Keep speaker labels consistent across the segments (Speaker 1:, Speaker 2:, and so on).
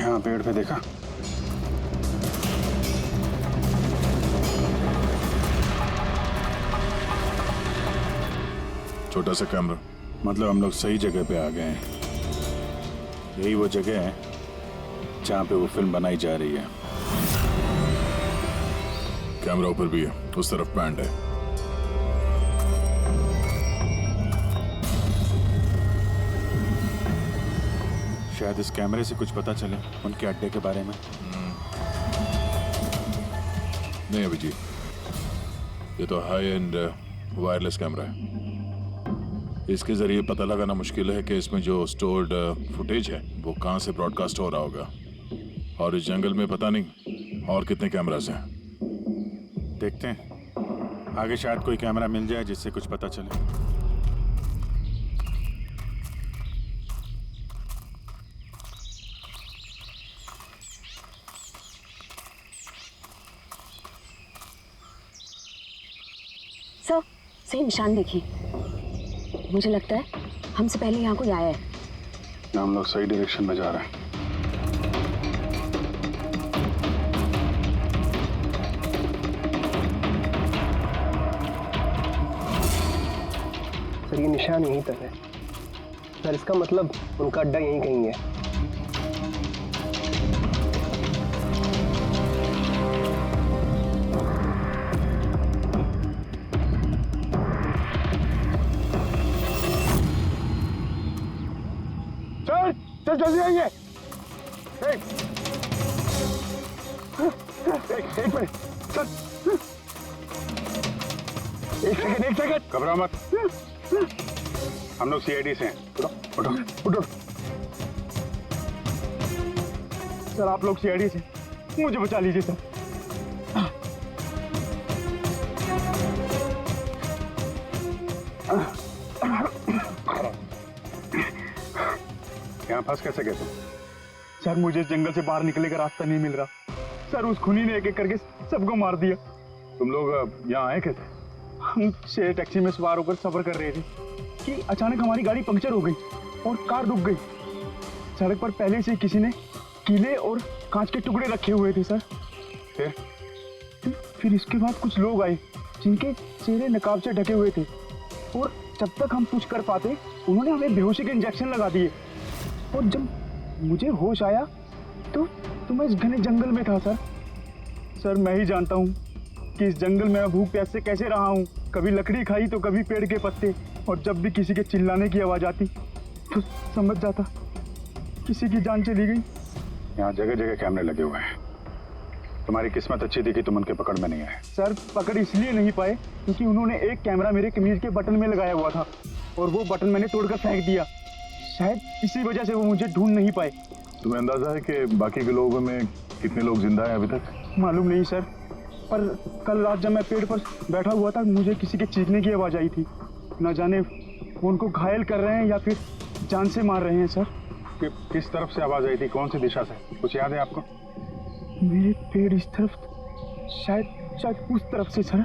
Speaker 1: यहाँ पेड़ पे देखा?
Speaker 2: छोटा सा कैमरा।
Speaker 1: मतलब हम लोग सही जगह पे आ गए हैं। यही वो जगह है जहाँ पे वो फिल्म बनाई जा रही है।
Speaker 2: कैमरा ऊपर भी है, उस तरफ पैंड है।
Speaker 1: शायद इस कैमरे से कुछ पता चले उनके अड्डे के बारे में।
Speaker 2: नहीं अभिजीत, ये तो हाई एंड वायरलेस कैमरा है। इसके जरिए पता लगाना मुश्किल है कि इसमें जो स्टोर्ड फुटेज है वो कहाँ से ब्रॉडकास्ट हो रहा होगा। और इस जंगल में पता नहीं और कितने कैमरास हैं।
Speaker 1: देखते हैं, आगे शायद कोई कैमरा मिल जाए जिससे कुछ पता चले।
Speaker 3: सर, सही निशान देखिए। मुझे लगता है हमसे पहले यहाँ कोई आया है।
Speaker 1: हम लोग सही डायरेक्शन में जा रहे हैं।
Speaker 4: सर ये निशान यहीं तक है। सर इसका मतलब उनका अड्डा यहीं कहीं है।
Speaker 1: सर जल्दी आइए। एक मिनट सर, एक सेकंड घबराओ मत। हम लोग सीआईडी से हैं। उठो उठो उठो। सर आप लोग सीआईडी से, मुझे बचा लीजिए सर। यहाँ फंस कैसे गए तुम? सर मुझे इस जंगल से बाहर निकलने का रास्ता नहीं मिल रहा। सर उस खूनी ने एक एक करके सबको मार दिया। तुम लोग यहाँ आए कैसे? हम से टैक्सी में सवार होकर सफर कर रहे थे कि अचानक हमारी गाड़ी पंक्चर हो गई और कार रुक गई। सड़क पर पहले से किसी ने कीले और कांच के टुकड़े रखे हुए थे सर। फिर इसके बाद कुछ लोग आए जिनके चेहरे नकाब से ढके हुए थे और जब तक हम कुछ कर पाते उन्होंने हमें बेहोशी के इंजेक्शन लगा दिए। और जब मुझे होश आया तो मैं इस घने जंगल में था सर। सर मैं ही जानता हूँ कि इस जंगल में मैं भूख प्यास से कैसे रहा हूँ। कभी लकड़ी खाई तो कभी पेड़ के पत्ते, और जब भी किसी के चिल्लाने की आवाज़ आती तो समझ जाता किसी की जान चली गई। यहाँ जगह जगह कैमरे लगे हुए हैं। तुम्हारी किस्मत अच्छी थी कि तुम उनके पकड़ में नहीं आए। सर पकड़ इसलिए नहीं पाए क्योंकि उन्होंने एक कैमरा मेरे कमीज के बटन में लगाया हुआ था और वो बटन मैंने तोड़कर फेंक दिया। शायद इसी वजह से वो मुझे ढूंढ नहीं पाए।
Speaker 2: तुम्हें अंदाजा है कि बाकी के लोगों में कितने लोग जिंदा हैं अभी तक?
Speaker 1: मालूम नहीं सर, पर कल रात जब मैं पेड़ पर बैठा हुआ था मुझे किसी के चीखने की आवाज़ आई थी। न जाने वो उनको घायल कर रहे हैं या फिर जान से मार रहे हैं सर। किस तरफ से आवाज़ आई थी, कौन सी दिशा से, कुछ याद है आपको? मेरे पेड़ इस तरफ, शायद उस तरफ से सर।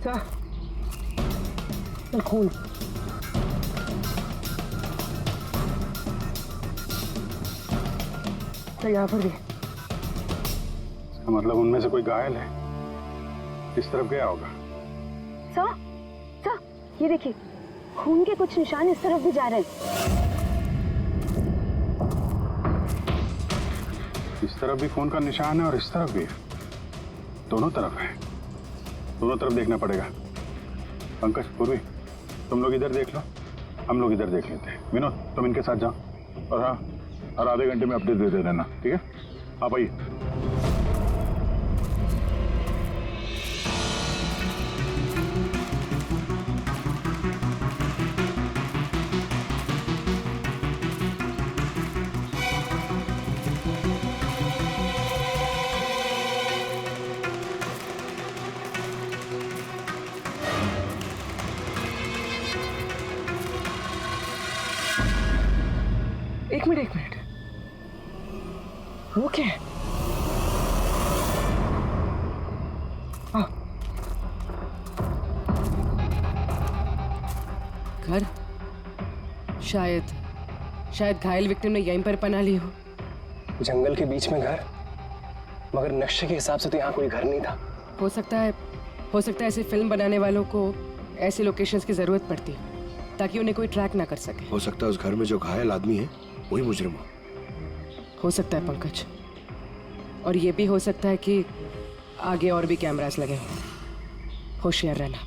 Speaker 4: सर खून। सर यहाँ पर भी।
Speaker 1: मतलब उनमें से कोई घायल है, किस तरफ गया होगा?
Speaker 3: सर, ये देखिए खून के कुछ निशान इस तरफ भी जा रहे हैं।
Speaker 1: इस तरफ भी खून का निशान है और इस तरफ भी है। दोनों तरफ है, दोनों तरफ देखना पड़ेगा। पंकज, पूर्वी, तुम लोग इधर देख लो, हम लोग इधर देख लेते हैं। विनोद तुम इनके साथ जाओ और हाँ, हर आधे घंटे में अपडेट दे देना, ठीक है? आप आइए।
Speaker 4: एक मिनट। वो क्या है?
Speaker 5: शायद घायल विक्टिम ने यहीं पर पनाह ली हो।
Speaker 4: जंगल के बीच में घर, मगर नक्शे के हिसाब से तो यहाँ कोई घर नहीं था।
Speaker 5: हो सकता है ऐसे फिल्म बनाने वालों को ऐसे लोकेशंस की जरूरत पड़ती है ताकि उन्हें कोई ट्रैक ना कर सके।
Speaker 6: हो सकता है उस घर में जो घायल आदमी है वही मुजरिम
Speaker 5: हो सकता है पंकज, और ये भी हो सकता है कि आगे और भी कैमरास लगे हों। होशियार रहना।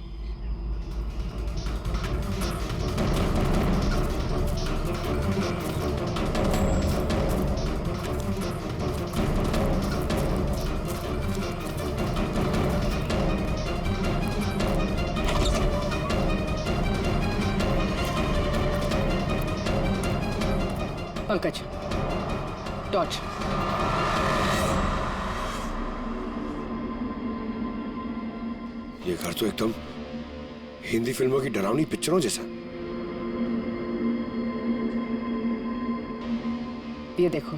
Speaker 5: पंकज, टॉर्च।
Speaker 6: ये घर तो एकदम हिंदी फिल्मों की डरावनी पिक्चरों जैसा।
Speaker 5: ये देखो,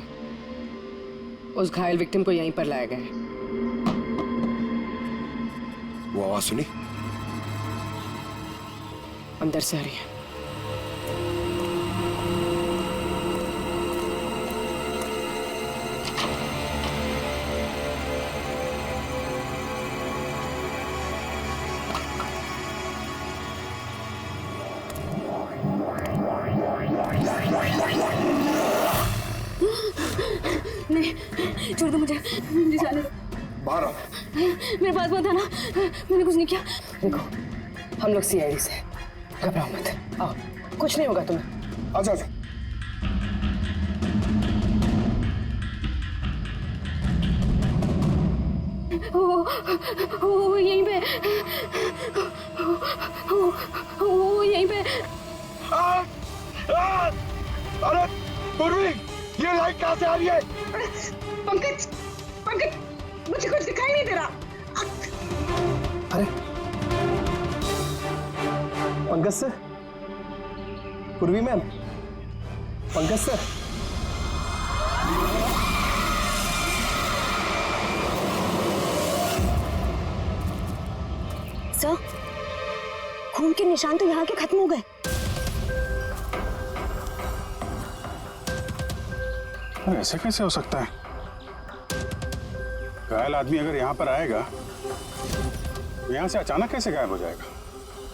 Speaker 5: उस घायल विक्टिम को यहीं पर लाया गया है।
Speaker 6: वो आवाज सुनी?
Speaker 5: अंदर से आ रही है।
Speaker 3: नहीं, छोड़ दो मुझे जाने दो।
Speaker 6: बाहर आओ।
Speaker 3: मेरे पास मत आना, मैंने कुछ नहीं किया।
Speaker 5: देखो, हम लोग सीआईडी से, घबराओ मत। आओ, कुछ नहीं होगा तुम्हें।
Speaker 6: आजा आजा।
Speaker 3: वो यहीं पे, वो यहीं पे।
Speaker 6: अरे पूर्वी, ये लाइट कहाँ से आ रही है?
Speaker 7: पंकज, पंकज, मुझे कुछ दिखाई नहीं दे रहा।
Speaker 4: अरे पंकज सर, पूर्वी मैम, पंकज सर।
Speaker 3: सर, खून के निशान तो यहाँ के खत्म हो गए।
Speaker 1: ऐसे कैसे हो सकता है? घायल आदमी अगर यहाँ पर आएगा तो यहाँ से अचानक कैसे गायब हो जाएगा?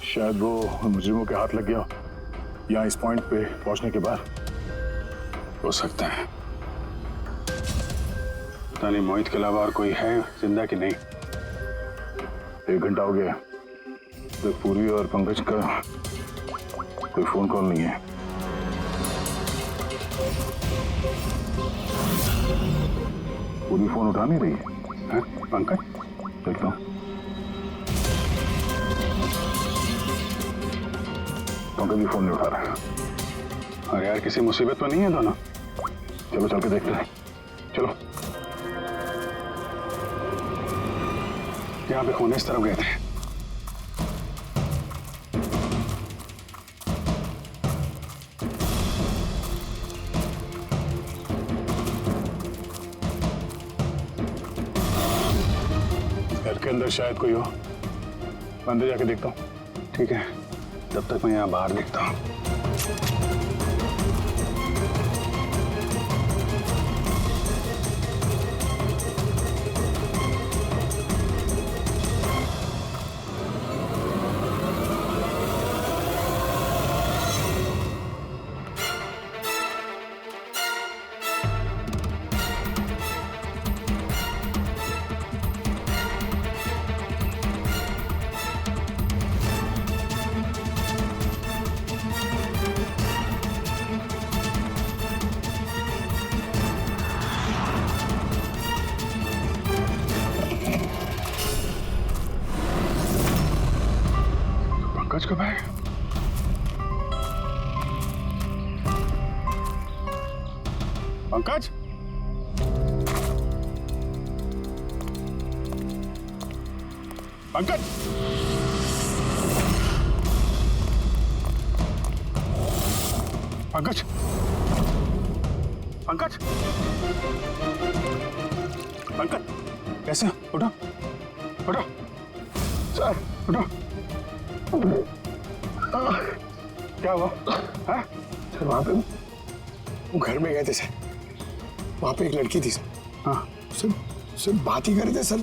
Speaker 2: शायद वो मुजरिमों के हाथ लग गया यहाँ इस पॉइंट पे पहुंचने के बाद।
Speaker 1: हो सकता है। पता नहीं मोहित के अलावा और कोई है जिंदा कि नहीं।
Speaker 2: 1 घंटा हो गया, तो पूर्वी और पंकज का कोई फोन कॉल नहीं है। पूरी फोन उठा नहीं रही है।
Speaker 1: पंकज,
Speaker 2: देखता हूँ। पंकज भी फोन नहीं उठा रहा है।
Speaker 1: अरे यार, किसी मुसीबत में नहीं है दोनों?
Speaker 2: चलो चल के देखते हैं। चलो।
Speaker 1: यहाँ पे खून इस तरफ गए थे।
Speaker 2: घर के अंदर शायद कोई हो। अंदर जाके देखता हूँ।
Speaker 1: ठीक है, तब तक मैं यहाँ बाहर देखता हूँ। पंकज कब आए? पंकज, पंकज, पंकज, पंकज, पंकज, कैसे हो? उठो, उठो, सर, उठो। क्या हुआ? हाँ?
Speaker 6: सर वहाँ पे वो घर में गए थे सर, वहाँ पे एक लड़की थी सर।
Speaker 1: हाँ
Speaker 6: सर बात ही कर रहे थे सर,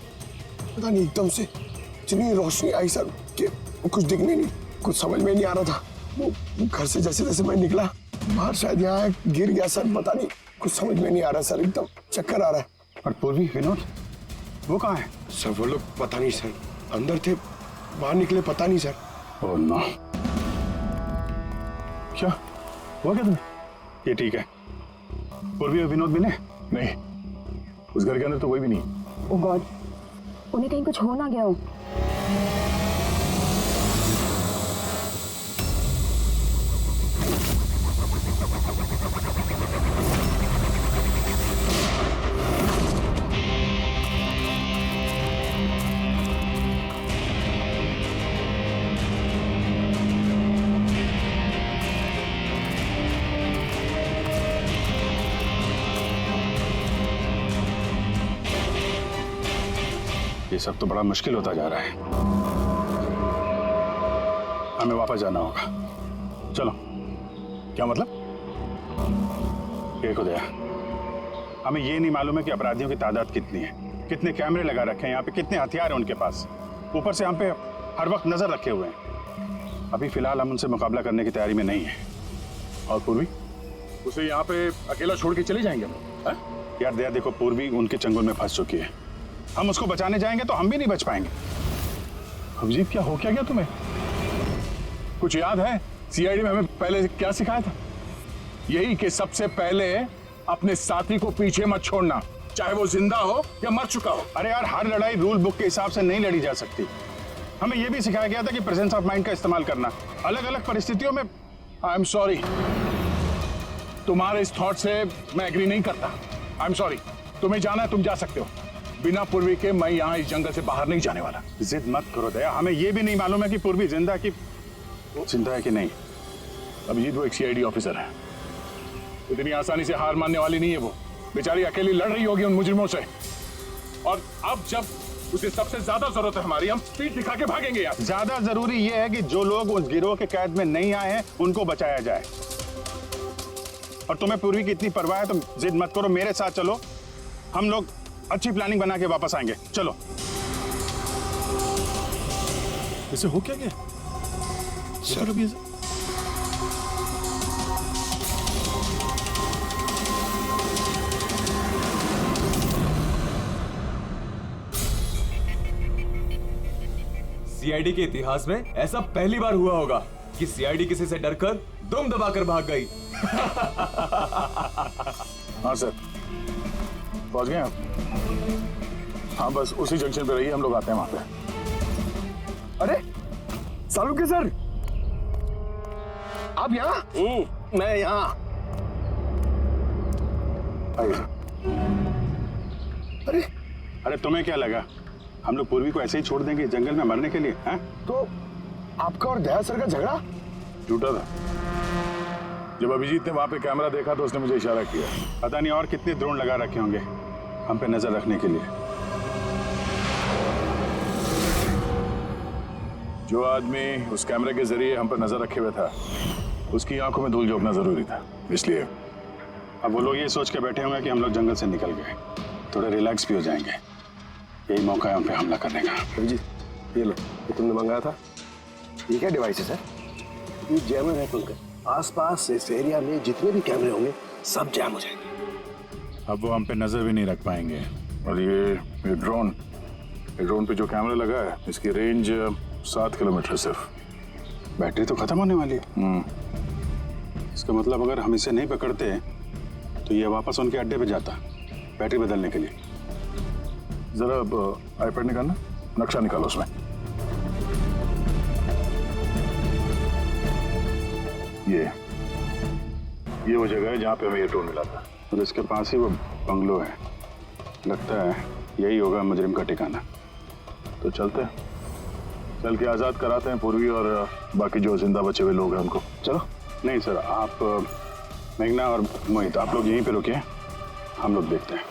Speaker 6: पता नहीं एकदम से इतनी रोशनी आई सर कि कुछ दिखने नहीं, कुछ समझ में नहीं आ रहा था। वो घर से जैसे जैसे मैं निकला बाहर, शायद यहाँ गिर गया सर, पता नहीं कुछ समझ में नहीं आ रहा सर, एकदम चक्कर आ रहा है।
Speaker 1: और पूर्वी विनोद वो कहाँ है?
Speaker 6: सर वो लोग पता नहीं सर, अंदर थे बाहर निकले पता नहीं सर।
Speaker 1: ओह नो, क्या हुआ क्या तुम्हें? ये ठीक है। पूर्वी और विनोद मिले?
Speaker 2: नहीं, उस घर के अंदर तो कोई भी नहीं।
Speaker 3: ओ गॉड, उन्हें कहीं कुछ हो ना गया हो।
Speaker 1: ये सब तो बड़ा मुश्किल होता जा रहा है। हमें वापस जाना होगा। चलो। क्या मतलब? देखो दया, हमें ये नहीं मालूम है कि अपराधियों की तादाद कितनी है, कितने कैमरे लगा रखे हैं यहाँ पे, कितने हथियार हैं उनके पास, ऊपर से हम पे हर वक्त नजर रखे हुए हैं। अभी फिलहाल हम उनसे मुकाबला करने की तैयारी में नहीं है।
Speaker 2: और पूर्वी उसे यहाँ पे अकेला छोड़ के चले जाएंगे हम?
Speaker 1: यार दया देखो, पूर्वी उनके चंगुल में फंस चुकी है। हम उसको बचाने जाएंगे तो हम भी नहीं बच पाएंगे।
Speaker 2: अभिजीत क्या हो क्या गया तुम्हें? कुछ याद है सीआईडी में हमें पहले क्या सिखाया था? यही कि सबसे पहले अपने साथी को पीछे मत छोड़ना, चाहे वो जिंदा हो या मर चुका हो।
Speaker 1: अरे यार, हर लड़ाई रूल बुक के हिसाब से नहीं लड़ी जा सकती। हमें यह भी सिखाया गया था कि प्रेजेंस ऑफ माइंड का इस्तेमाल करना अलग अलग परिस्थितियों में।
Speaker 2: आई एम सॉरी, तुम्हारे इस थॉट से मैं एग्री नहीं करता। आई एम सॉरी, तुम्हें जाना है तुम जा सकते हो, बिना पूर्वी के मैं यहाँ इस जंगल से बाहर नहीं जाने वाला।
Speaker 1: जिद मत करो दया, हमें यह भी नहीं मालूम है कि पूर्वी जिंदा है कि नहीं।
Speaker 2: अभिजीत वो एक सीआईडी ऑफिसर है, इतनी आसानी से हार मानने वाली नहीं है। वो बेचारी अकेली लड़ रही होगी उन मुजरिमों से, और अब जब उसे सबसे ज्यादा जरूरत है हमारी, हम पीठ दिखा के भागेंगे यार।
Speaker 1: ज्यादा जरूरी यह है कि जो लोग उस गिरोह के कैद में नहीं आए हैं उनको बचाया जाए। और तुम्हें पूर्वी की इतनी परवाह है तो जिद मत करो, मेरे साथ चलो, हम लोग अच्छी प्लानिंग बना के वापस आएंगे। चलो।
Speaker 2: इसे हो क्या गया?
Speaker 6: सर
Speaker 2: अभी
Speaker 8: सीआईडी के इतिहास में ऐसा पहली बार हुआ होगा कि सीआईडी किसी से डरकर दुम दबाकर भाग गई।
Speaker 2: हाँ सर, पहुंच गए आप? हाँ बस उसी जंक्शन पे रहिए, हम लोग आते हैं वहां पे।
Speaker 6: अरे सालुके सर, आप यहाँ? मैं यहाँ।
Speaker 1: अरे तुम्हें क्या लगा हम लोग पूर्वी को ऐसे ही छोड़ देंगे जंगल में मरने के लिए? हैं?
Speaker 6: तो आपका और दया सर का झगड़ा
Speaker 2: झूठा था। जब अभिजीत ने वहां पे कैमरा देखा तो उसने मुझे इशारा किया।
Speaker 1: पता नहीं और कितने ड्रोन लगा रखे होंगे हम पे नजर रखने के लिए।
Speaker 2: जो आदमी उस कैमरे के जरिए हम पर नजर रखे हुए था, उसकी आंखों में धूल झोंकना जरूरी था, इसलिए।
Speaker 1: अब वो लोग ये सोच के बैठे होंगे कि हम लोग जंगल से निकल गए, थोड़े रिलैक्स भी हो जाएंगे। यही मौका है उन पे हमला करने का।
Speaker 6: जी ये लो, ये तुमने मंगाया था। ये क्या डिवाइस है सर? ये जैमर है पंकज, आसपास इस एरिया में जितने भी कैमरे होंगे सब जैम हो जाएंगे।
Speaker 2: अब वो हम पे नजर भी नहीं रख पाएंगे। और ये ड्रोन पे जो कैमरा लगा है, इसकी रेंज 7 किलोमीटर सिर्फ।
Speaker 1: बैटरी तो खत्म होने वाली है। इसका मतलब अगर हम इसे नहीं पकड़ते तो ये वापस उनके अड्डे पे जाता बैटरी बदलने के लिए।
Speaker 2: जरा आईपैड निकालना, नक्शा निकालो उसमें। ये वो जगह है जहाँ पे हमें ये ड्रोन मिला था,
Speaker 1: और इसके पास ही वो बंगलो है। लगता है यही होगा मुजरिम का ठिकाना।
Speaker 2: तो चलते हैं, चल के आज़ाद कराते हैं पूर्वी और बाकी जो जिंदा बचे हुए लोग हैं उनको।
Speaker 1: चलो। नहीं सर, आप मेघना और मोहित आप लोग यहीं पे रुकिए, हम लोग देखते हैं।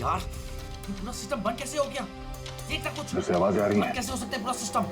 Speaker 9: यार, ये पूरा सिस्टम बंद कैसे हो गया? देख ना कुछ।
Speaker 2: जैसे आवाजें आ रही हैं।
Speaker 9: बंद कैसे हो सकता है पूरा सिस्टम?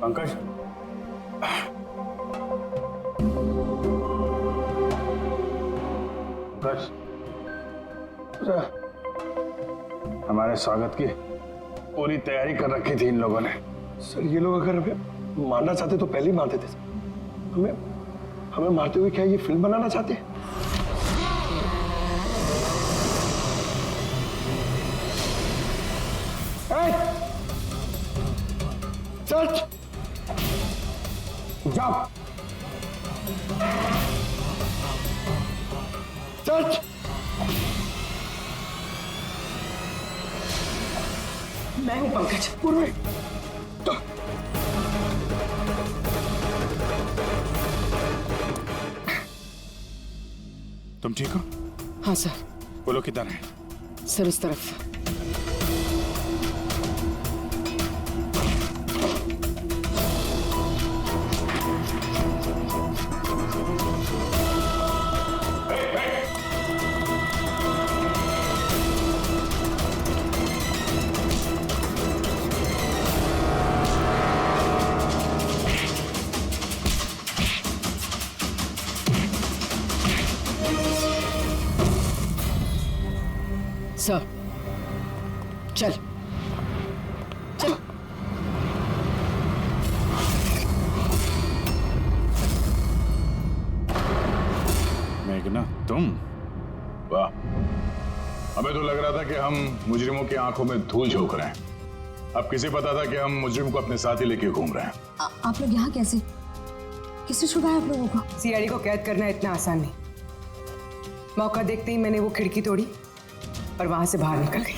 Speaker 1: पंकज, पंकज, हमारे स्वागत की पूरी तैयारी कर रखी थी इन लोगों ने।
Speaker 6: सर ये लोग अगर हमें मारना चाहते तो पहले ही मार देते सर। हमें हमें मारते हुए क्या ये फिल्म बनाना चाहते हैं? सच जाओ, सच
Speaker 5: मैं हूं पंकज।
Speaker 6: पूर्वी,
Speaker 1: तुम ठीक हो?
Speaker 5: हाँ सर।
Speaker 1: बोलो किधर है?
Speaker 5: सर इस तरफ। सर चल चल।
Speaker 1: मेघना, तुम?
Speaker 2: वाह, हमें तो लग रहा था कि हम मुजरिमों की आंखों में धूल झोंक रहे हैं। अब किसे पता था कि हम मुजरिम को अपने साथ ही लेके घूम रहे हैं।
Speaker 3: आप लोग यहाँ कैसे? किसने छुड़ाया आप लोगों को?
Speaker 5: सीआईडी को कैद करना इतना आसान नहीं। मौका देखते ही मैंने वो खिड़की तोड़ी और वहां से बाहर निकल गई।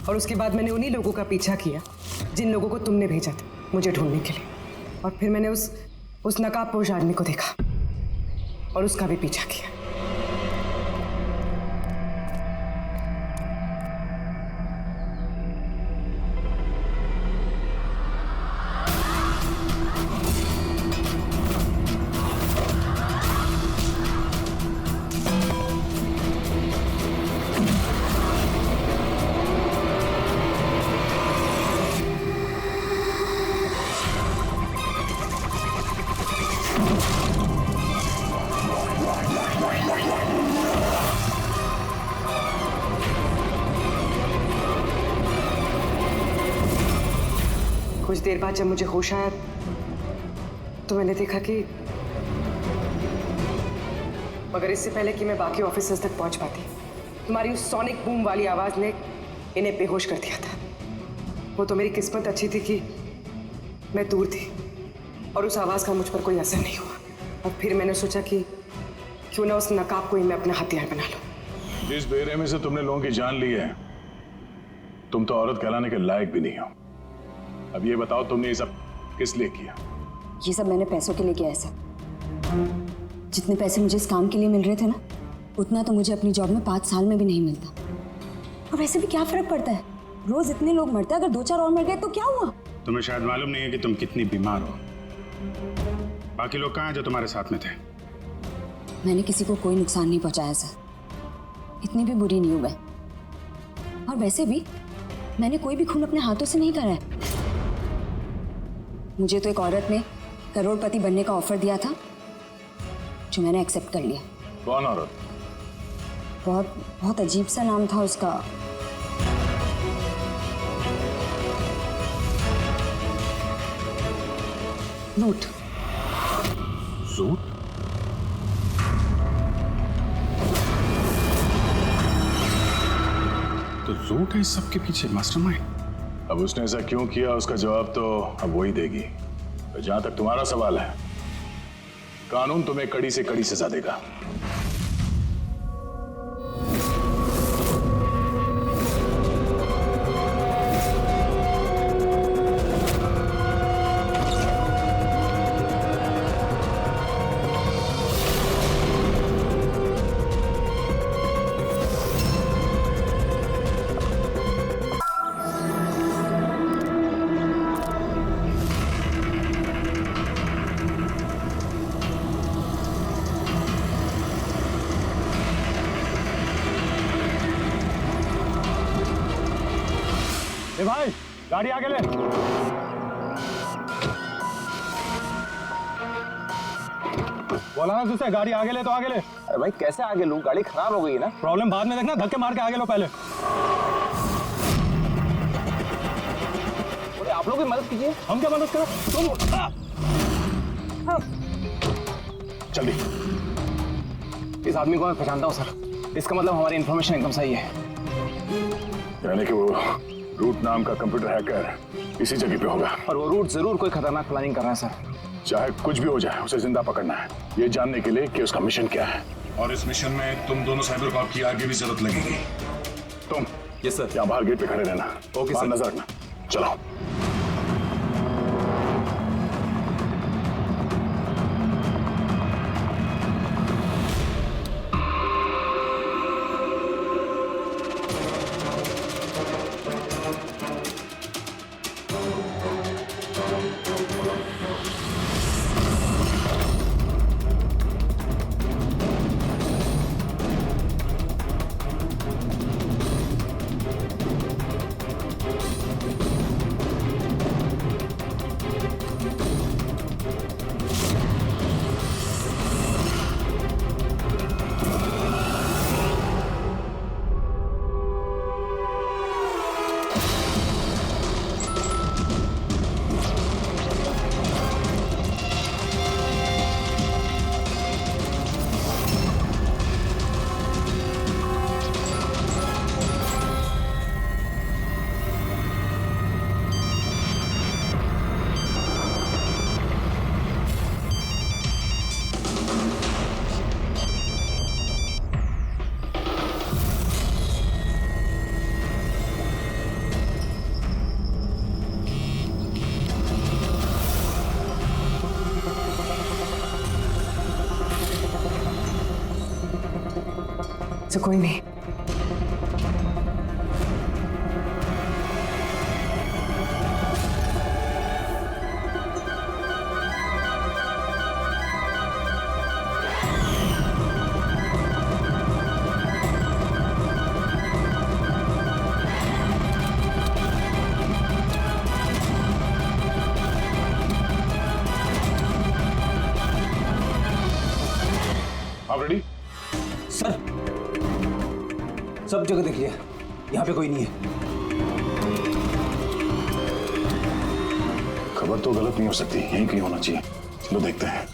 Speaker 5: और उसके बाद मैंने उन्हीं लोगों का पीछा किया जिन लोगों को तुमने भेजा था मुझे ढूंढने के लिए। और फिर मैंने उस नकाबपोश आदमी को देखा और उसका भी पीछा किया। कुछ देर बाद जब मुझे होश आया तो मैंने देखा कि मगर इससे पहले कि मैं बाकी ऑफिसर्स तक पहुंच पाती, तुम्हारी उस सोनिक बूम वाली आवाज ने इन्हें बेहोश कर दिया था। वो तो मेरी किस्मत अच्छी थी कि मैं दूर थी और उस आवाज का मुझ पर कोई असर नहीं हुआ। और फिर मैंने सोचा कि क्यों ना उस नकाब को ही मैं अपना हथियार बना लूं।
Speaker 2: जिस बेरहमी से तुमने लोगों की जान ली है, तुम तो औरत कहलाने के लायक भी नहीं हो। अब ये बताओ, तुमने ये सब किस लिए किया?
Speaker 3: ये सब मैंने पैसों के लिए किया है सर। जितने पैसे मुझे इस काम के लिए मिल रहे थे ना, उतना तो मुझे अपनी जॉब में 5 साल में भी नहीं मिलता। और वैसे भी क्या फर्क पड़ता है, रोज इतने लोग मरते हैं, अगर 2-4 और मर गए तो क्या हुआ?
Speaker 1: तुम्हें शायद मालूम नहीं है कि तुम कितनी बीमार हो। बाकी लोग कहाँ हैं जो तुम्हारे साथ में थे?
Speaker 3: मैंने किसी को कोई नुकसान नहीं पहुंचाया सर, इतनी भी बुरी नहीं हूं मैं। और वैसे भी मैंने कोई भी खून अपने हाथों से नहीं करा है। मुझे तो एक औरत ने करोड़पति बनने का ऑफर दिया था जो मैंने एक्सेप्ट कर लिया।
Speaker 2: कौन औरत?
Speaker 3: बहुत अजीब सा नाम था उसका। रूट।
Speaker 2: रूट?
Speaker 1: तो रूट है इस सब के पीछे, मास्टरमाइंड।
Speaker 2: अब उसने ऐसा क्यों किया उसका जवाब तो अब वही देगी। तो जहां तक तुम्हारा सवाल है, कानून तुम्हें कड़ी से कड़ी सजा देगा।
Speaker 1: ए भाई, गाड़ी आगे ले। बोला ना तुझसे, गाड़ी आगे ले तो आगे ले।
Speaker 4: अरे भाई कैसे आगे लूं, गाड़ी खराब हो गई ना।
Speaker 1: प्रॉब्लम बाद में देखना, धक्के मार के आगे लो पहले।
Speaker 4: अरे आप लोग भी मदद कीजिए।
Speaker 1: हम क्या मदद करें? तुम
Speaker 2: जल्दी।
Speaker 4: इस आदमी को मैं पहचानता हूँ सर, इसका मतलब हमारी इन्फॉर्मेशन एकदम सही है।
Speaker 2: यानी कि वो रूट नाम का कंप्यूटर हैकर इसी जगह पे होगा।
Speaker 4: और वो रूट जरूर कोई खतरनाक प्लानिंग कर रहा है सर।
Speaker 2: चाहे कुछ भी हो जाए, उसे जिंदा पकड़ना है, ये जानने के लिए कि उसका मिशन क्या है। और इस मिशन में तुम दोनों साइबर कॉप की आगे भी जरूरत लगेगी। तुम
Speaker 8: यस सर।
Speaker 2: यहाँ बाहर गेट पे खड़े रहना।
Speaker 8: ओके
Speaker 2: बाहर
Speaker 8: सर।
Speaker 2: नजर रखना। चलो।
Speaker 5: तो कोई नहीं।
Speaker 2: आप रेडी?
Speaker 4: सर सब जगह देख लिया, यहाँ पे कोई नहीं है।
Speaker 2: खबर तो गलत नहीं हो सकती, यहीं कहीं होना चाहिए। चलो देखते हैं।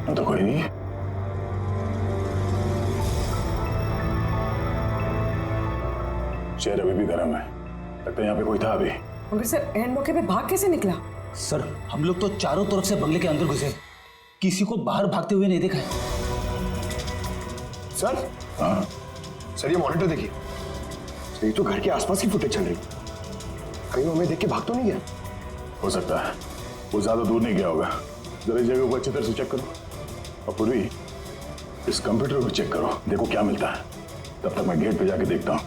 Speaker 2: तो कोई नहीं है। शहर अभी भी गर्म है, लगता है यहाँ पे कोई था अभी।
Speaker 5: मगर सर एंड मौके पे भाग कैसे निकला?
Speaker 4: सर हम लोग तो चारों तरफ से बंगले के अंदर घुसे, किसी को बाहर भागते हुए नहीं देखा है।
Speaker 6: सर,
Speaker 2: हाँ
Speaker 6: सर ये मॉनिटर देखिए, ये तो घर के आसपास की फुटेज चल रही। कहीं वो हमें देख के भाग तो नहीं गया?
Speaker 2: हो सकता है, वो ज्यादा दूर नहीं गया होगा। जरा इस जगह को अच्छी तरह से चेक करो, और पूरी इस कंप्यूटर को चेक करो, देखो क्या मिलता है। तब तक मैं गेट पे जाके देखता हूँ।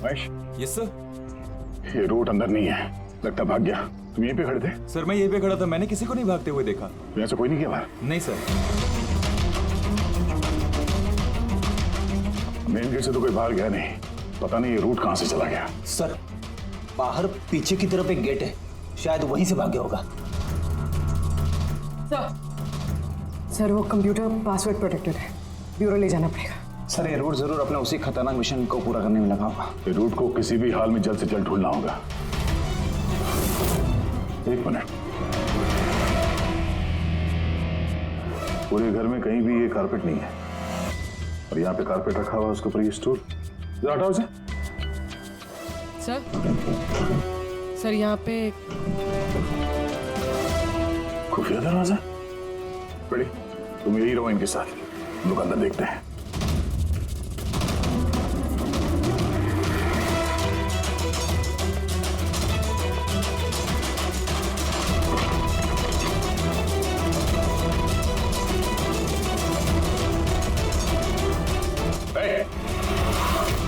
Speaker 2: Mahesh,
Speaker 8: yes sir.
Speaker 2: ये रूट अंदर नहीं है, लगता भाग गया। तुम यहीं पे खड़े थे?
Speaker 8: सर मैं यहीं पे खड़ा था, मैंने किसी को नहीं भागते हुए देखा।
Speaker 2: तो ऐसा कोई नहीं किया बाहर?
Speaker 8: नहीं सर।
Speaker 2: मेन गेट से तो कोई बाहर गया नहीं, पता नहीं ये रूट कहां से चला गया।
Speaker 4: सर बाहर पीछे की तरफ एक गेट है, शायद वहीं से भाग गया होगा।
Speaker 5: सर वो कंप्यूटर पासवर्ड प्रोटेक्टेड है, ब्यूरो ले जाना पड़ेगा।
Speaker 4: सर ये रूट जरूर अपने उसी खतरनाक मिशन को पूरा करने में लगा होगा।
Speaker 2: ये रूट को किसी भी हाल में जल्द से जल्द ढूंढना होगा। एक मिनट, पूरे घर में कहीं भी ये कारपेट नहीं है और यहाँ पे कारपेट रखा हुआ है, उसके ऊपर ये स्टूल। जरा हटाओ इसे।
Speaker 5: सर यहाँ पे
Speaker 2: खुफिया दरवाजा। बड़ी, तुम यही रहो इनके साथ, हम लोग अंदर देखते हैं।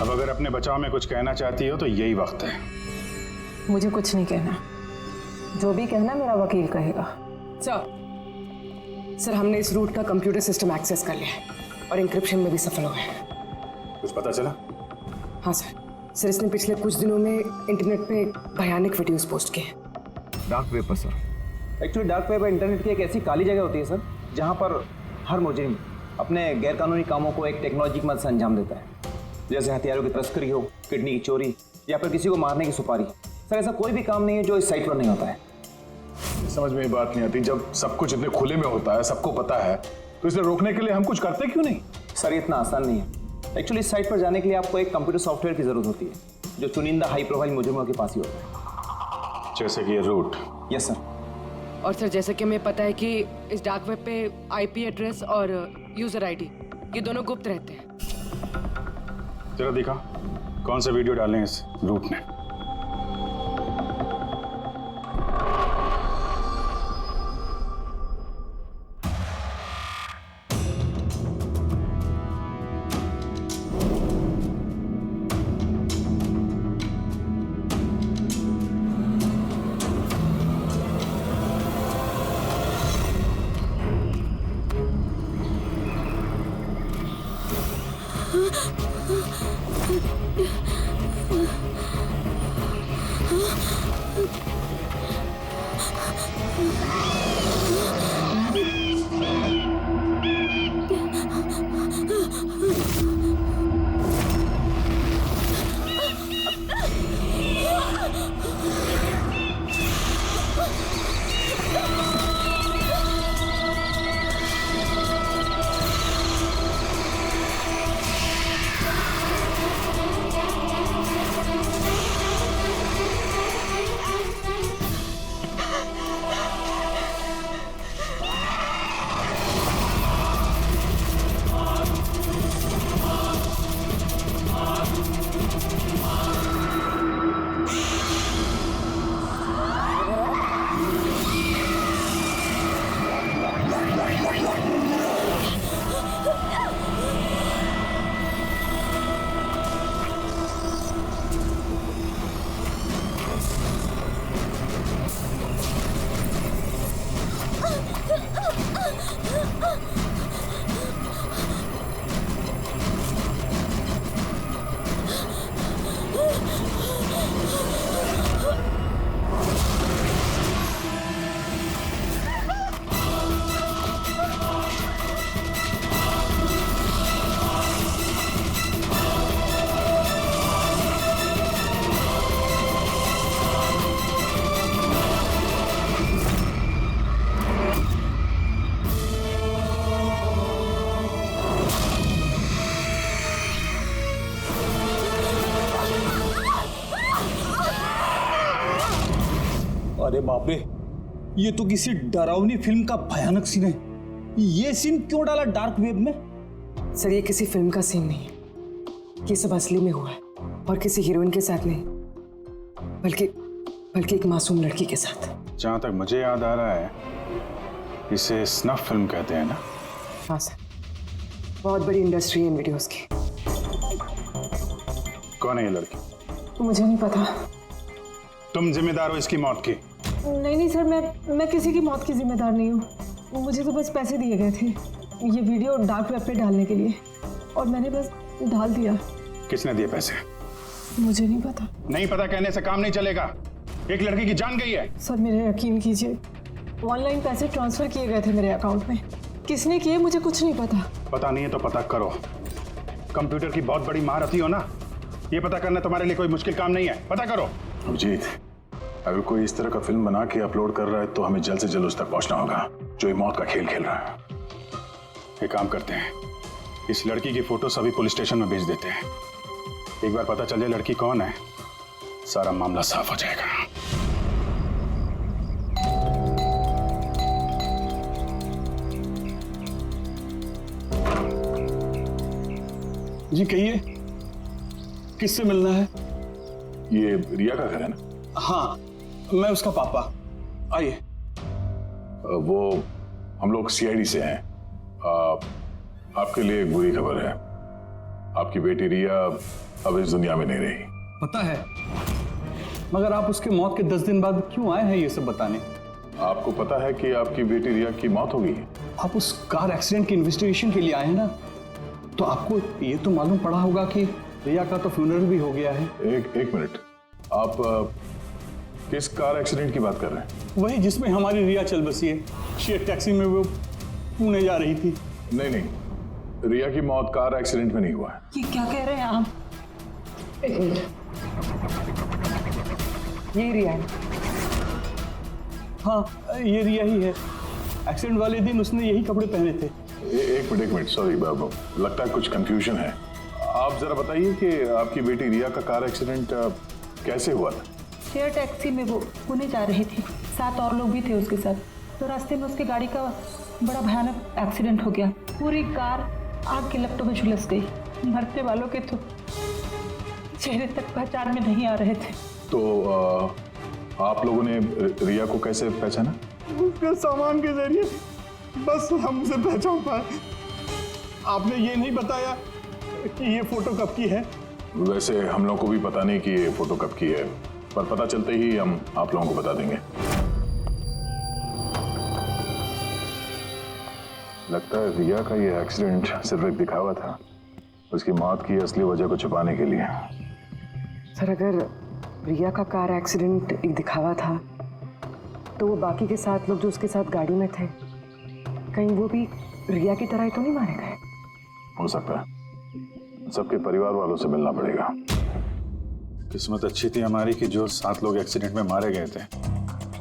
Speaker 1: अब अगर अपने बचाव में कुछ कहना चाहती हो तो यही वक्त है।
Speaker 5: मुझे कुछ नहीं कहना, जो भी कहना मेरा वकील कहेगा। सर हमने इस रूट का कंप्यूटर सिस्टम एक्सेस कर लिया है और इंक्रिप्शन में भी सफल हो गए।
Speaker 1: कुछ पता चला?
Speaker 5: हाँ सर इसने पिछले कुछ दिनों में इंटरनेट पे भयानक वीडियोस पोस्ट किए।
Speaker 4: डार्क वेब पर sir. Actually dark web internet की एक ऐसी काली जगह होती है सर, जहाँ पर हर मुजरिम अपने गैरकानूनी कामों को एक टेक्नोलॉजी की मदद से अंजाम देता है, जैसे हथियारों की तस्करी हो, किडनी की चोरी या फिर किसी को मारने की सुपारी। सर ऐसा कोई भी काम नहीं है जो इस साइट पर नहीं होता है।
Speaker 2: समझ में ये बात नहीं आती, जब सब कुछ इतने खुले में होता है, सबको पता है, तो इसे रोकने के लिए हम कुछ करते क्यों नहीं?
Speaker 4: सर ये इतना आसान नहीं है। एक्चुअली इस साइट पर जाने के लिए आपको एक कंप्यूटर सॉफ्टवेयर की जरूरत होती है, जो चुनिंदा हाई प्रोफाइल मुजरिमों के पास ही होता है।
Speaker 1: जैसे कि ये रूट।
Speaker 4: Yes sir.
Speaker 5: और सर जैसे कि हमें पता है कि इस डार्क वेब पे IP एड्रेस और यूजर ID ये दोनों गुप्त रहते हैं।
Speaker 1: जरा दिखा कौन सा वीडियो डाले हैं इस रूट ने।
Speaker 4: अरे बाप रे, ये तो किसी डरावनी फिल्म का भयानक सीन है। ये सीन क्यों डाला डार्क वेब में?
Speaker 5: सर ये किसी फिल्म का सीन नहीं है, ये सब असली में हुआ है और किसी हीरोइन के साथ नहीं, बल्कि एक मासूम लड़की के साथ।
Speaker 1: जहां तक मुझे याद आ रहा है इसे स्नफ फिल्म कहते हैं ना?
Speaker 5: हाँ सर, बहुत बड़ी इंडस्ट्री है इन वीडियोस की।
Speaker 1: कौन है ये लड़की?
Speaker 5: मुझे नहीं पता,
Speaker 1: तुम जिम्मेदार हो इसकी मौत की।
Speaker 10: नहीं नहीं सर, मैं किसी की मौत की जिम्मेदार नहीं हूँ। मुझे तो बस पैसे दिए गए थे ये वीडियो डार्क वेब पे डालने के लिए, और मैंने बस डाल दिया।
Speaker 1: किसने दिए पैसे?
Speaker 10: मुझे नहीं पता।
Speaker 1: नहीं पता कहने से काम नहीं चलेगा। एक लड़की की जान गई है।
Speaker 10: सर मेरे यकीन कीजिए, ऑनलाइन पैसे ट्रांसफर किए गए थे मेरे अकाउंट में। किसने किए मुझे कुछ नहीं पता।
Speaker 1: पता नहीं है तो पता करो। कंप्यूटर की बहुत बड़ी महारथी हो ना, ये पता करना तुम्हारे लिए कोई मुश्किल काम नहीं है। पता करो।
Speaker 2: अभिजीत, अगर कोई इस तरह का फिल्म बना के अपलोड कर रहा है तो हमें जल्द से जल्द उस तक पहुंचना होगा जो ये मौत का खेल खेल रहा है।
Speaker 1: एक काम करते हैं, इस लड़की की फोटो सभी पुलिस स्टेशन में भेज देते हैं। एक बार पता चल जाए लड़की कौन है, सारा मामला साफ हो जाएगा।
Speaker 11: जी कहिए, किससे मिलना है?
Speaker 2: ये रिया का घर है ना?
Speaker 11: हाँ, मैं उसका पापा। आइए।
Speaker 2: वो हम लोग सीआईडी से हैं। आपके लिए एक बुरी खबर है। आपकी बेटी रिया अब इस दुनिया में नहीं रही।
Speaker 11: पता है, मगर आप उसके मौत के 10 दिन बाद क्यों आए हैं ये सब बताने?
Speaker 2: आपको पता है कि आपकी बेटी रिया की मौत हो गई है?
Speaker 11: आप उस कार एक्सीडेंट की इन्वेस्टिगेशन के लिए आए हैं ना, तो आपको ये तो मालूम पड़ा होगा कि रिया का तो फ्यूनरल भी हो गया है।
Speaker 2: एक मिनट, आप किस कार एक्सीडेंट की बात कर रहे हैं?
Speaker 11: वही जिसमें हमारी रिया चल बसी है। शेयर टैक्सी में वो पुणे जा रही थी।
Speaker 2: नहीं, रिया की मौत कार एक्सीडेंट में नहीं हुआ है।
Speaker 10: ये क्या कह रहे हैं आप?
Speaker 5: एक मिनट, ये रिया है।
Speaker 11: हाँ, ये रिया ही है। एक्सीडेंट वाले दिन उसने यही कपड़े पहने थे।
Speaker 2: एक मिनट, सॉरी बाबू, लगता है कुछ कंफ्यूजन है। आप जरा बताइए कि आपकी बेटी रिया का कार एक्सीडेंट कैसे हुआ था?
Speaker 10: शेयर टैक्सी में वो पुणे जा रही थी, 7 और लोग भी थे उसके साथ। तो रास्ते में उसकी गाड़ी का बड़ा भयानक एक्सीडेंट हो गया। पूरी कार आग के लपटों में झुलस गई। मरने वालों के तो चेहरे तक पहचान में नहीं आ रहे थे।
Speaker 2: तो आप लोगों ने रिया को कैसे पहचाना?
Speaker 11: उसके सामान के जरिए बस हम उसे पहचान पाए। आपने ये नहीं बताया कि ये फोटो कब की है?
Speaker 2: वैसे हम लोगों को भी पता नहीं कि ये फोटो कब की है, पर पता चलते ही हम आप लोगों को बता देंगे। लगता है रिया का ये एक्सीडेंट सिर्फ एक दिखावा था, उसकी मौत की असली वजह को छुपाने के लिए।
Speaker 5: सर, अगर रिया का कार एक्सीडेंट एक दिखावा था तो वो बाकी के 7 लोग जो उसके साथ गाड़ी में थे, कहीं वो भी रिया की तरह ही तो नहीं मारे गए?
Speaker 2: हो सकता है। सबके परिवार वालों से मिलना पड़ेगा।
Speaker 1: किस्मत अच्छी थी हमारी कि जो 7 लोग एक्सीडेंट में मारे गए थे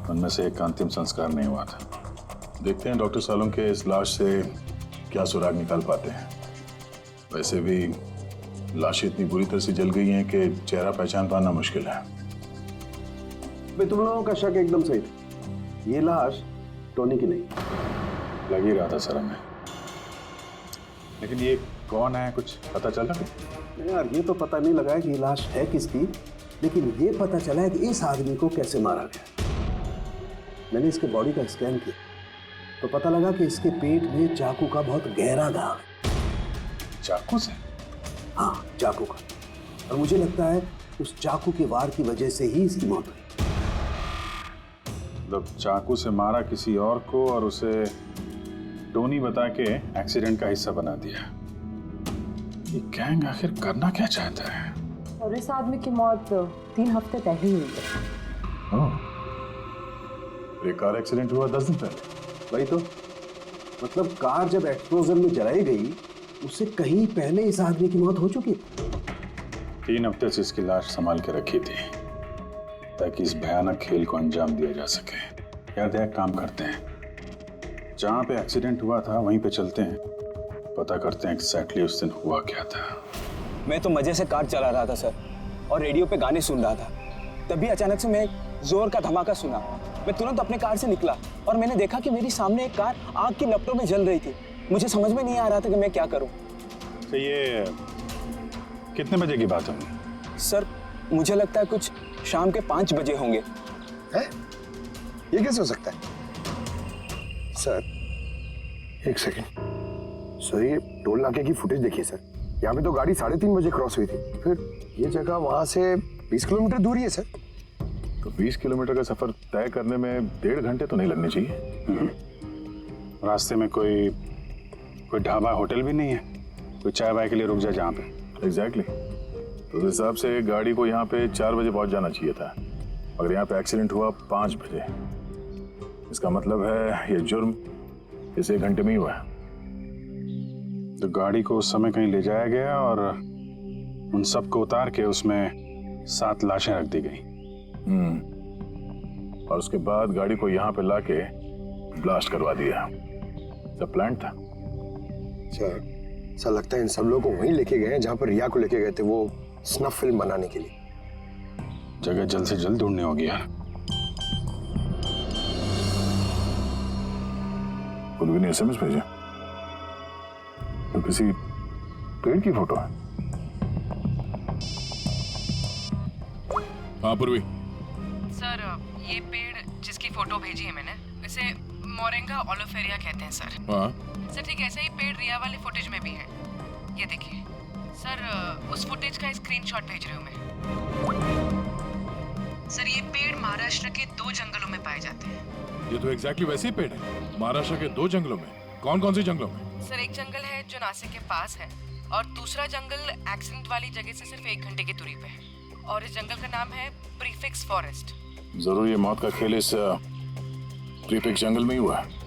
Speaker 1: उनमें से एक का अंतिम संस्कार नहीं हुआ था।
Speaker 2: देखते हैं डॉक्टर सालों के इस लाश से क्या सुराग निकाल पाते हैं। वैसे भी लाशें इतनी बुरी तरह से जल गई हैं कि चेहरा पहचान पाना मुश्किल है।
Speaker 6: भाई तुम लोगों का शक एकदम सही था। ये लाश टोनी की नहीं।
Speaker 1: लग ही रहा था सर हमें, लेकिन ये कौन है कुछ पता चला?
Speaker 6: नहीं यार, ये तो पता नहीं लगा है कि ये लाश है किसकी, लेकिन ये पता चला है कि इस आदमी को कैसे मारा गया। मैंने इसके बॉडी का स्कैन किया तो पता लगा कि इसके पेट में चाकू का बहुत गहरा घाव है।
Speaker 1: चाकू से?
Speaker 6: हाँ, चाकू का। और मुझे लगता है उस चाकू के वार की वजह से ही इसकी मौत हुई।
Speaker 1: मतलब चाकू से मारा किसी और को और उसे टोनी बता के एक्सीडेंट का हिस्सा बना दिया। ये गैंग आखिर करना क्या चाहता है?
Speaker 10: और इस आदमी की मौत 3 हफ्ते पहले हुई है।
Speaker 2: एक कार एक्सीडेंट हुआ 10 दिन पहले।
Speaker 6: वही तो, मतलब कार जब एक्सप्लोजन में जलाई गई उससे कहीं पहले इस आदमी की मौत हो चुकी।
Speaker 1: 3 हफ्ते से इसकी लाश संभाल के रखी थी ताकि इस भयानक खेल को अंजाम दिया जा सके। यार एक काम करते हैं, जहाँ पे एक्सीडेंट हुआ था वहीं पे चलते हैं, पता करते हैं एग्जैक्टली उस दिन हुआ क्या था।
Speaker 12: मैं तो मजे से कार चला रहा था सर, और रेडियो पे गाने सुन रहा था। तभी अचानक से मैं जोर का धमाका सुना। मैं तुरंत अपने कार से निकला और मैंने देखा कि मेरी सामने एक कार आग की लपटों में जल रही थी। मुझे समझ में नहीं आ रहा था कि मैं क्या करूं।
Speaker 1: तो ये कितने बजे की बात है?
Speaker 12: सर मुझे लगता है कुछ शाम के 5 बजे होंगे।
Speaker 6: है? ये कैसे हो सकता है? सर एक सेकंड सर, ये टोल नाके की फुटेज देखिए सर। यहाँ पे तो गाड़ी 3:30 बजे क्रॉस हुई थी, फिर ये जगह वहां से 20 किलोमीटर दूर ही है सर।
Speaker 2: तो 20 किलोमीटर का सफर तय करने में 1.5 घंटे तो नहीं लगने चाहिए।
Speaker 11: रास्ते में कोई ढाबा होटल भी नहीं है, कोई चाय वाय के लिए रुक जाए जहाँ पे।
Speaker 2: एग्जैक्टली तो उस हिसाब से गाड़ी को यहाँ पे 4 बजे पहुँच जाना चाहिए था, मगर यहाँ पे एक्सीडेंट हुआ 5 बजे। इसका मतलब है ये जुर्म इस 1 घंटे में ही हुआ है।
Speaker 11: तो गाड़ी को उस समय कहीं ले जाया गया और उन सबको उतार के उसमें 7 लाशें रख दी गई।
Speaker 2: और उसके बाद गाड़ी को यहाँ पे लाके ब्लास्ट करवा दिया। सब प्लान था।
Speaker 6: सर ऐसा लगता है इन सब लोगों को वहीं लेके गए हैं जहाँ पर रिया को लेके गए थे, वो स्नफ फिल्म बनाने के लिए।
Speaker 11: जगह जल्द से जल्द ढूंढनी होगी यार।
Speaker 2: पूर्वी ने SMS भेजा तो किसी पेड़ की फोटो है। हाँ पूर्वी।
Speaker 5: सर ये पेड़ जिसकी फोटो भेजी है मैंने, इसे मोरिंगा ओलिफेरिया कहते हैं सर।
Speaker 2: हाँ
Speaker 5: सर ठीक ऐसा ही पेड़ रिया वाले फुटेज में भी है। ये देखिए सर, उस फुटेज का स्क्रीनशॉट भेज रही हूँ मैं। सर ये पेड़ महाराष्ट्र के 2 जंगलों में पाए जाते हैं।
Speaker 2: ये तो एग्जैक्टली वैसे ही पेड़ है, महाराष्ट्र के 2 जंगलों में। कौन कौन से जंगलों में?
Speaker 5: सर एक जंगल है जो नासिक के पास है और दूसरा जंगल एक्सीडेंट वाली जगह से सिर्फ 1 घंटे की दूरी पे है और इस जंगल का नाम है प्रीफिक्स फॉरेस्ट।
Speaker 2: जरूर ये मौत का खेल इस प्रीफिक्स जंगल में ही हुआ है।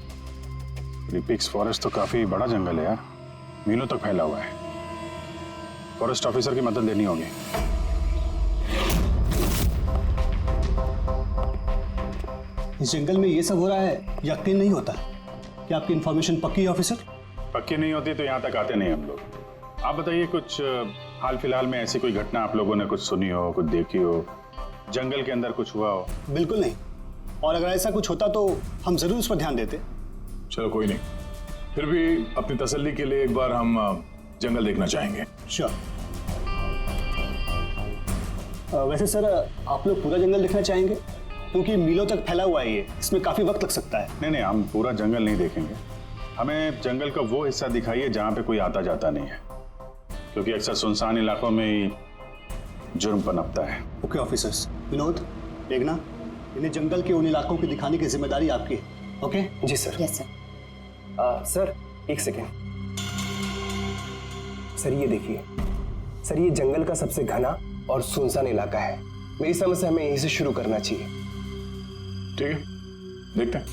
Speaker 11: प्रीफिक्स फॉरेस्ट तो काफी बड़ा जंगल है यार, मीलों तक फैला हुआ है। फॉरेस्ट ऑफिसर की मदद लेनी होगी।
Speaker 13: इस जंगल में ये सब हो रहा है, यकीन नहीं होता। क्या आपकी इन्फॉर्मेशन पक्की है ऑफिसर?
Speaker 11: पक्की नहीं होती तो यहाँ तक आते नहीं हम लोग। आप बताइए कुछ हाल फिलहाल में ऐसी कोई घटना आप लोगों ने कुछ सुनी हो, कुछ देखी हो, जंगल के अंदर कुछ हुआ हो?
Speaker 13: बिल्कुल नहीं, और अगर ऐसा कुछ होता तो हम जरूर उस पर ध्यान देते।
Speaker 2: चलो कोई नहीं, फिर भी अपनी तसल्ली के लिए एक बार हम जंगल देखना चाहेंगे।
Speaker 13: श्योर। वैसे सर आप लोग पूरा जंगल देखना चाहेंगे? क्योंकि मीलों तक फैला हुआ है ये, इसमें काफी वक्त लग सकता है।
Speaker 11: नहीं, हम पूरा जंगल नहीं देखेंगे। हमें जंगल का वो हिस्सा दिखाइए जहाँ पे कोई आता जाता नहीं है, क्योंकि अक्सर सुनसान इलाकों में ही जुर्म पनपता है।
Speaker 13: Okay officers. विनोद, मेघना, इन्हें जंगल के उन इलाकों की दिखाने की जिम्मेदारी आपकी है। ओके?
Speaker 4: जी sir.
Speaker 3: Yes sir.
Speaker 4: Sir 1 second. Sir ये देखिए, सर ये जंगल का सबसे घना और सुनसान इलाका है। मेरी समझ से हमें यहीं से शुरू करना चाहिए।
Speaker 2: ठीक है, देखते हैं।